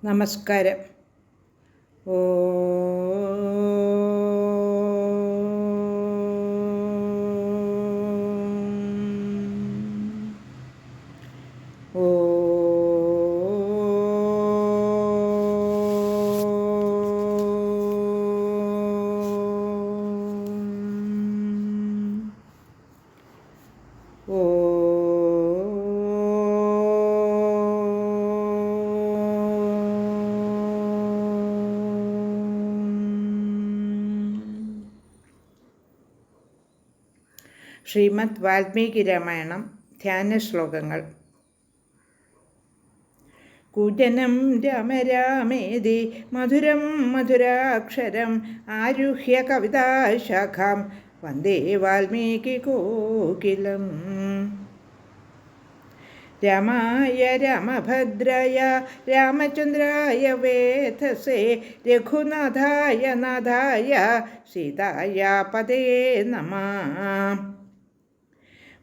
നമസ്കാരം. ഓ ഓ ഓ ശ്രീമദ് വാൽമീകി രാമായണം ധ്യാന ശ്ലോകങ്ങൾ. കൂജനം രാമ രാമേതി മധുരം മധുരാക്ഷരം ആരുഹ്യ കവിതാശാഖാം വന്ദേ വാൽമീകി കോകിലം. രാമായ രാമഭദ്രായ രാമചന്ദ്രായ വേധസേ രഘുനാഥായ നാഥായ സീതായ പദേ നമഃ.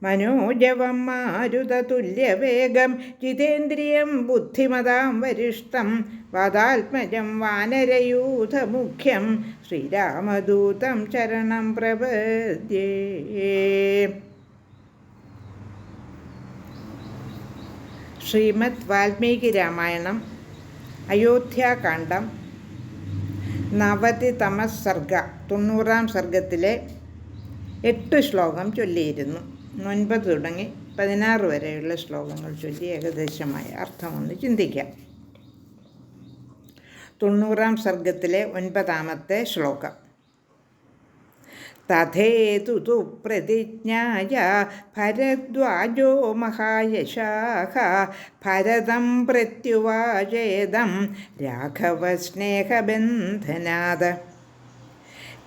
മനോജവം മാരുതതുല്യവേഗം ജിതേന്ദ്രിയം ബുദ്ധിമതാം വരിഷ്ഠം വാതാത്മജം വാനരയൂഥമുഖ്യം ശ്രീരാമദൂതം ശരണം പ്രപദ്യേ. ശ്രീമദ് വാൽമീകി രാമായണം അയോധ്യാകാന്ഡം 90-തമ സർഗ 90-ാം സർഗത്തിലെ 8 ശ്ലോകം ചൊല്ലിയിരുന്നു. 9 തുടങ്ങി 16 വരെയുള്ള ശ്ലോകങ്ങൾ ചൊല്ലി ഏകദേശമായ അർത്ഥമൊന്ന് ചിന്തിക്കാം. 90-ാം സർഗത്തിലെ 9-ാമത്തെ ശ്ലോകം. തഥേതു പ്രതിജ്ഞായ ഭരദ്വാജോ മഹായശാഃ ഭരതം പ്രത്യുവാചേദം രാഘവസ്നേഹബന്ധനാത്.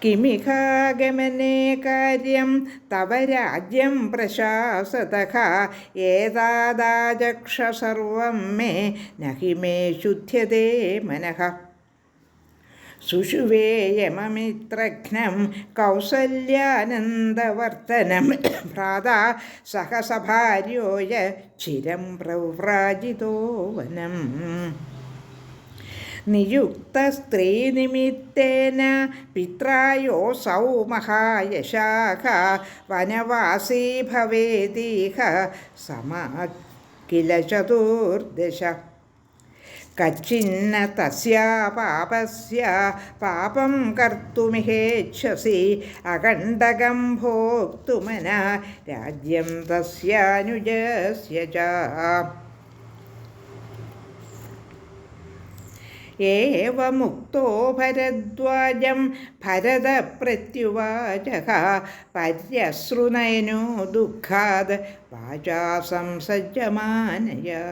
കിമിഹാഗമനേ കാര്യം തവ രാജ്യം പ്രശാസതഃ ഏതാദാചക്ഷ സർവം മേ നഹി മേ ശുദ്ധ്യതേ മനഃ. സുഷുവേയമമിത്രഘ്നം കൗസല്യാനന്ദവർത്തനം ഭ്രാതാ സഹസഭാര്യോയ ചിരം പ്രവ്രാജിതോ വനം. നിയുക്തസ്ത്രീനിമിത്തേന പിത്രായോസൗ മഹായശാഃ വനവാസീ ഭവേദീഹ സമാ കില ചതുർദശ. കച്ചിന്ന തസ്യാ പാപസ്യ പാപം കർത്തുമിഹേച്ഛസി അകണ്ഠകം ഭോക്തുമന രാജ്യം തസ്യാനുജസ്യ ച. ഏവമുക്തോ ഭരദ്വാജം ഭരതപ്രത്യുവാചഃ പര്യശ്രുനയനോ ദുഃഖാദ് വാചാ സംസജ്ജമാനയാ.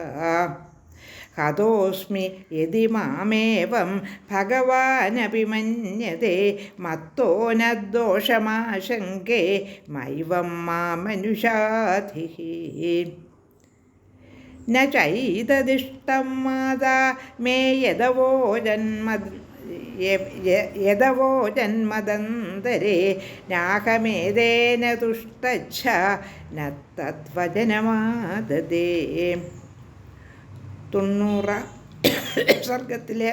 ഹതോസ്മി യദി മാമേവം ഭഗവാനപി മന്യതേ മത്തോ ന ദോഷമാശങ്കേ മൈവം മാമനുഷാധിഃ. ന ചൈതദിഷ്ടം മാതാ മേ യദവോ ജന്മദന്തരേ നാഹമേതേന തുഷ്ടച്ഛ ന തദ്വചനമാദദേ. 90 സർഗത്തിലെ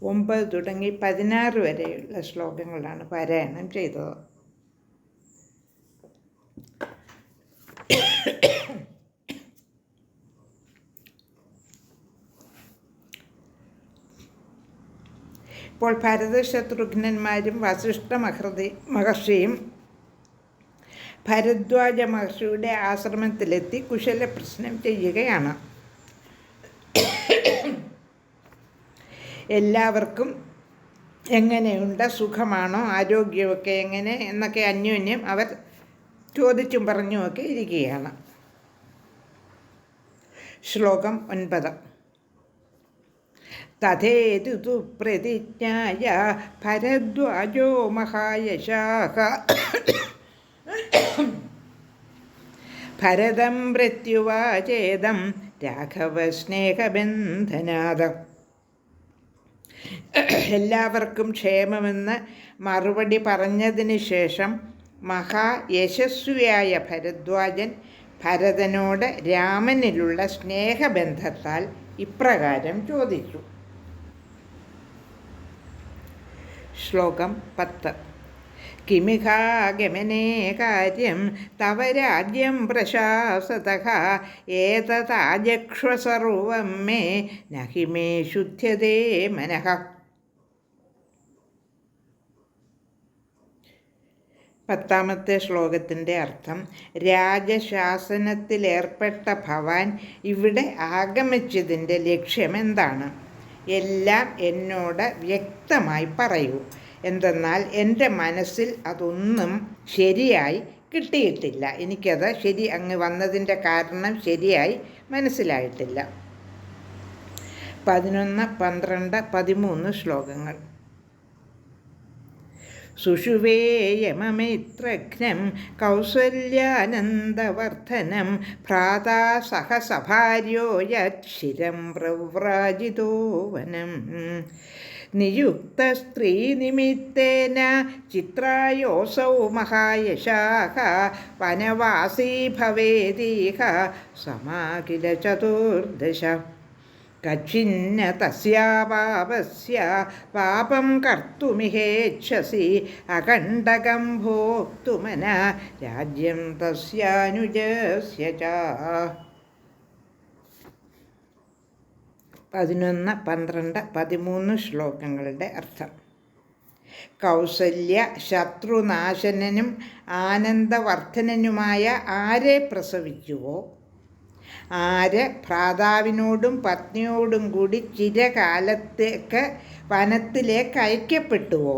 9 തുടങ്ങി 16 വരെയുള്ള ശ്ലോകങ്ങളാണ് പാരായണം ചെയ്തത്. ഇപ്പോൾ ഭരതശത്രുഘ്നന്മാരും വസിഷ്ഠ മഹർഷിയും ഭരദ്വാജ മഹർഷിയുടെ ആശ്രമത്തിലെത്തി കുശല പ്രശ്നം ചെയ്യുകയാണ്. എല്ലാവർക്കും എങ്ങനെയുണ്ട്, സുഖമാണോ, ആരോഗ്യമൊക്കെ എങ്ങനെ എന്നൊക്കെ അന്യോന്യം അവർ ചോദിച്ചും പറഞ്ഞുമൊക്കെ ഇരിക്കുകയാണ്. ശ്ലോകം 9. തഥേതു പ്രതിജ്ഞായ ഭരദ്വാജോ മഹായശാഃ ഭരതം പ്രത്യുവാചേദം രാഘവസ്നേഹബന്ധനാത്. എല്ലാവർക്കും ക്ഷേമമെന്ന് മറുപടി പറഞ്ഞതിന് ശേഷം മഹായശസ്വിയായ ഭരദ്വാജൻ ഭരതനോട് രാമനിലുള്ള സ്നേഹബന്ധത്താൽ ഇപ്രകാരം ചോദിച്ചു. ശ്ലോകം 10. കിമിഹാഗമനേ കാര്യം തവ രാജ്യം പ്രശാസതഃ ഏതതാജക്ഷ്വ സർവം മേ നഹി മേ ശുദ്ധ്യതേ മനഃ. 10ാമത്തെ ശ്ലോകത്തിൻ്റെ അർത്ഥം, രാജശാസനത്തിലേർപ്പെട്ട ഭവാൻ ഇവിടെ ആഗമിച്ചതിൻ്റെ ലക്ഷ്യമെന്താണ്? എല്ലാം എന്നോട് വ്യക്തമായി പറയൂ. എന്തെന്നാൽ എൻ്റെ മനസ്സിൽ അതൊന്നും ശരിയായി കിട്ടിയിട്ടില്ല. എനിക്കത് അങ്ങ് വന്നതിൻ്റെ കാരണം ശരിയായി മനസ്സിലായിട്ടില്ല. 11, 12, 13 ശ്ലോകങ്ങൾ. സുഷുവേയമമിത്രഘ്നം കൗസല്യാനന്ദവർദ്ധനം ഭ്രാതാ സഹസഭാര്യോ യച്ഛിരം പ്രവ്രാജിതോ വനം നിയുക്തസ്ത്രീനിമിത്തേന ചിത്രായോസൗ മഹായശാഃ വനവാസീ ഭവേദീഹ സമാകില ചതുർദശ. കച്ഛിന്ന തസ്യാ പാപസ്യ പാപം കർത്തുമിഹേച്ഛസി അകണ്ഠകം ഭോക്തുമന രാജ്യം തസ്യാനുജസ്യ ച. 11, 12, 13 ശ്ലോകങ്ങളുടെ അർത്ഥം. കൗസല്യ ശത്രുനാശനനും ആനന്ദവർദ്ധനനുമായ ആരെ പ്രസവിച്ചുവോ, ആര് ഭ്രാതാവിനോടും പത്നിയോടും കൂടി ചിരകാലത്തേക്ക് വനത്തിലേക്ക് അയക്കപ്പെട്ടുവോ,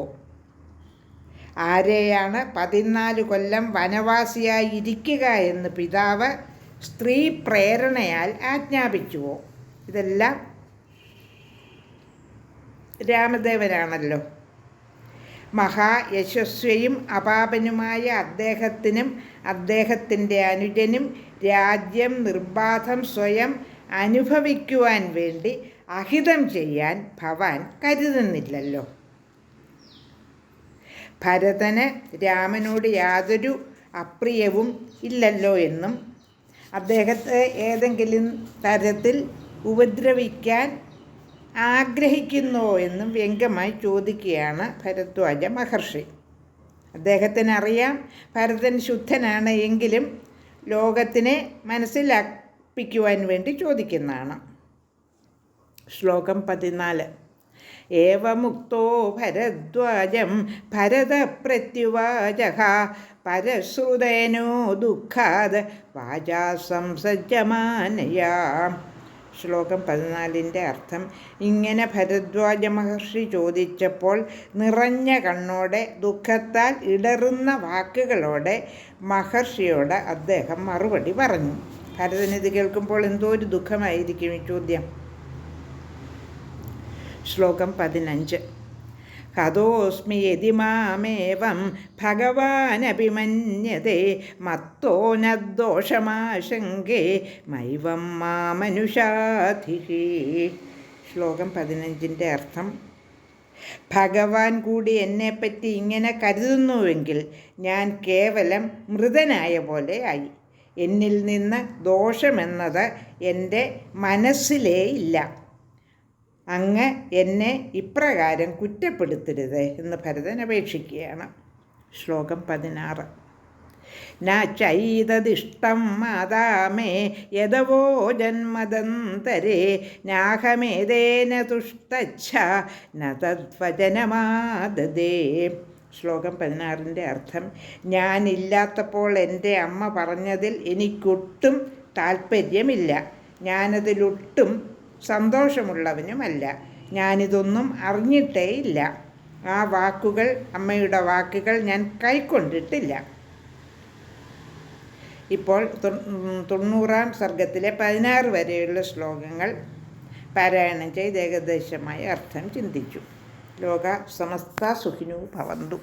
ആരെയാണ് 14 കൊല്ലം വനവാസിയായി ഇരിക്കുക എന്ന് പിതാവ് സ്ത്രീ പ്രേരണയാൽ ആജ്ഞാപിച്ചുവോ. ഇതെല്ലാം രാമദേവനാണല്ലോ. മഹായശസ്വിയും അപാപനുമായ അദ്ദേഹത്തിനും അദ്ദേഹത്തിൻ്റെ അനുജനും രാജ്യം നിർബാധം സ്വയം അനുഭവിക്കുവാൻ വേണ്ടി അഹിതം ചെയ്യാൻ ഭവാൻ കരുതുന്നില്ലല്ലോ. ഭരതന് രാമനോട് യാതൊരു അപ്രിയവും ഇല്ലല്ലോ എന്നും അദ്ദേഹത്തെ ഏതെങ്കിലും തരത്തിൽ ഉപദ്രവിക്കാൻ ആഗ്രഹിക്കുന്നോ എന്നും വ്യംഗ്യമായി ചോദിക്കുകയാണ് ഭരദ്വാജ മഹർഷി. അദ്ദേഹത്തിനറിയാം ഭരതൻ ശുദ്ധനാണ്, എങ്കിലും ലോകത്തിനെ മനസ്സിലാപ്പിക്കുവാൻ വേണ്ടി ചോദിക്കുന്നതാണ്. ശ്ലോകം 14. ഏവമുക്തോ ഭരദ്വാജം ഭരതപ്രത്യുവാചഃ പരശ്രുതേനോ ദുഃഖാത് വാചാ സംസജ്ജമാനയാ. ശ്ലോകം 14ൻ്റെ അർത്ഥം, ഇങ്ങനെ ഭരദ്വാജ മഹർഷി ചോദിച്ചപ്പോൾ നിറഞ്ഞ കണ്ണോടെ ദുഃഖത്താൽ ഇടറുന്ന വാക്കുകളോടെ മഹർഷിയോട് അദ്ദേഹം മറുപടി പറഞ്ഞു. ഭരതനിത് കേൾക്കുമ്പോൾ എന്തോ ഒരു ദുഃഖമായിരിക്കും ഈ ചോദ്യം. ശ്ലോകം 15. ഹതോസ്മി യതി മാമേവം ഭഗവാനഭിമന്യതേ മത്തോ നദോഷമാശങ്കേ മൈവം മാമനുഷാധിഹി. ശ്ലോകം 15ൻ്റെ അർത്ഥം, ഭഗവാൻ കൂടി എന്നെപ്പറ്റി ഇങ്ങനെ കരുതുന്നുവെങ്കിൽ ഞാൻ കേവലം മൃതനായ പോലെ ആയി. എന്നിൽ നിന്ന് ദോഷമെന്നത് എൻ്റെ മനസ്സിലേ ഇല്ല. അങ്ങ് എന്നെ ഇപ്രകാരം കുറ്റപ്പെടുത്തരുത് എന്ന് ഭരതൻ അപേക്ഷിക്കുകയാണ്. ശ്ലോകം 16. ന ചൈതദിഷ്ടം മാതാമേ യദവോ ജന്മദന്തരേ നാഹമേതേന തുഷ്ടച്ഛ ന തദ്വചനമാദദേ. ശ്ലോകം 16ൻ്റെ അർത്ഥം, ഞാനില്ലാത്തപ്പോൾ എൻ്റെ അമ്മ പറഞ്ഞതിൽ എനിക്കൊട്ടും താല്പര്യമില്ല. ഞാനതിലൊട്ടും സന്തോഷമുള്ളവനുമല്ല. ഞാനിതൊന്നും അറിഞ്ഞിട്ടേ ഇല്ല. ആ വാക്കുകൾ, അമ്മയുടെ വാക്കുകൾ ഞാൻ കൈക്കൊണ്ടിട്ടില്ല. ഇപ്പോൾ 90ാം സർഗത്തിലെ 16 വരെയുള്ള ശ്ലോകങ്ങൾ പാരായണം ചെയ്ത് ഏകദേശമായ അർത്ഥം ചിന്തിച്ചു. ലോക സമസ്ത സുഖിനോ ഭവന്തു.